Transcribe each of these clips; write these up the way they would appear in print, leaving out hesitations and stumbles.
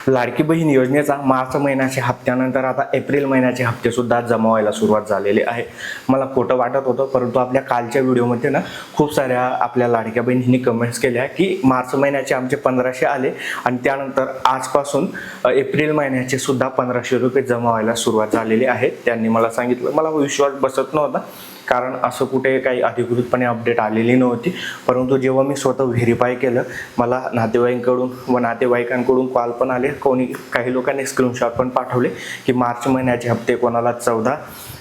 लाडकी बहीण योजनेचा मार्च महिन्याच्या हप्त्यानंतर आता एप्रिल महिन्याचे हप्ते सुद्धा जमा व्हायला सुरुवात झालेली आहे। मला खोटं वाटत होतं, परंतु आपल्या कालच्या व्हिडिओमध्ये ना खूप साऱ्या आपल्या लाडक्या बहिणींनी कमेंट्स केल्या की मार्च महिन्याचे आमचे 1500 आले आणि त्यानंतर आजपासून एप्रिल महिन्याचे सुद्धा 1500 रुपये जमा व्हायला सुरुवात झालेली आहे। त्यांनी मला सांगितलं, मला विश्वास बसत नव्हता, कारण असं कुठे काही अधिकृतपणे अपडेट आलेली नव्हती। परंतु जेव्हा मी स्वतः व्हेरीफाय केलं, मला नातेवाईकांकडून कॉल पण आले, काही लोकांनी स्क्रीनशॉट पण पाठवले की मार्च महिन्याचे हप्ते कोणाला 14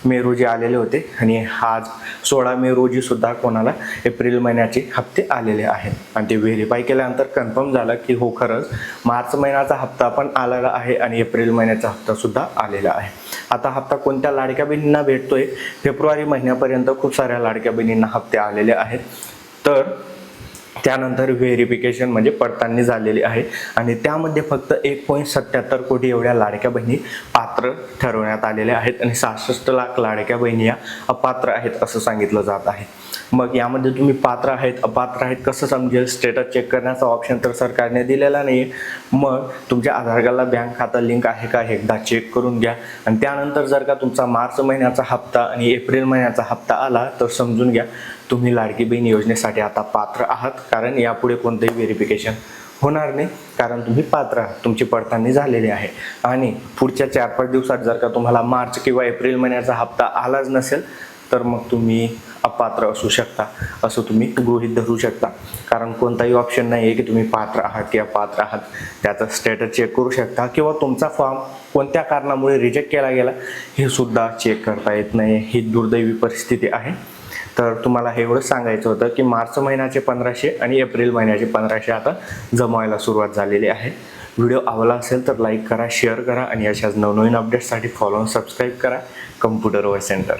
मे रोजी आलेले होते आणि आज 16 मे रोजी सुद्धा कोणाला एप्रिल महिन्याचे हप्ते आलेले आहेत। आणि ते व्हेरीफाय केल्यानंतर कन्फर्म झालं की हो, खरंच मार्च महिन्याचा हप्ता पण आलेला आहे आणि एप्रिल महिन्याचा हप्ता सुद्धा आलेला आहे। आता हप्ता कोणत्या लाडक्या बहिणींना भेटतोय? फेब्रुवारी महिन्यापर्यंत खूप साऱ्या लाडक्या बहिणींना हप्ते आलेले आहेत, तर त्यानंतर व्हेरिफिकेशन म्हणजे पडताळणी झालेली आहे आणि त्यामध्ये फक्त 1.77 कोटी एवढ्या लाडक्या बहिणी पात्र ठरवण्यात आलेल्या आहेत आणि 66 लाख लाडक्या बहिणी या अपात्र आहेत असं सांगितलं जात आहे। मग यामध्ये तुम्ही पात्र आहेत अपात्र आहेत कसं समजेल? स्टेटस चेक करण्याचा ऑप्शन तर सरकारने दिलेला नाही। मग तुमच्या आधार कार्डला बँक खाता लिंक आहे का एकदा चेक करून घ्या आणि त्यानंतर जर का तुमचा मार्च महिन्याचा हप्ता आणि एप्रिल महिन्याचा हप्ता आला तर समजून घ्या तुम्ही लाडकी बहीण योजनेसाठी आता पात्र आहात, कारण यापुढे कोणतेही व्हेरिफिकेशन होणार नाही, कारण तुम्ही पात्र आहात, तुमची पडताळणी झालेली आहे। आणि पुढच्या 4-5 दिवसात जर का तुम्हाला मार्च किंवा एप्रिल महिन्याचा हप्ता आलाच नसेल तर मग तुम्ही अपात्र असू शकता, असं तुम्ही गृहीत धरू शकता, कारण कोणताही ऑप्शन नाही आहे की तुम्ही पात्र आहात की अपात्र आहात। त्याचा स्टेटस चेक करू शकता किंवा तुमचा फॉर्म कोणत्या कारणामुळे रिजेक्ट केला गेला हे सुद्धा चेक करता येत नाही। ही दुर्दैवी परिस्थिती आहे। तर तुम्हाला हे एवढं सांगायचं होतं की मार्च महिन्याचे 1500 आणि एप्रिल महिन्याचे 1500 आता जमावायला सुरुवात झालेली आहे। व्हिडिओ आवडला असेल तर लाईक करा, शेअर करा आणि अशाच नवनवीन अपडेट्ससाठी फॉलो आणि सबस्क्राईब करा कम्प्युटर वर सेंटर।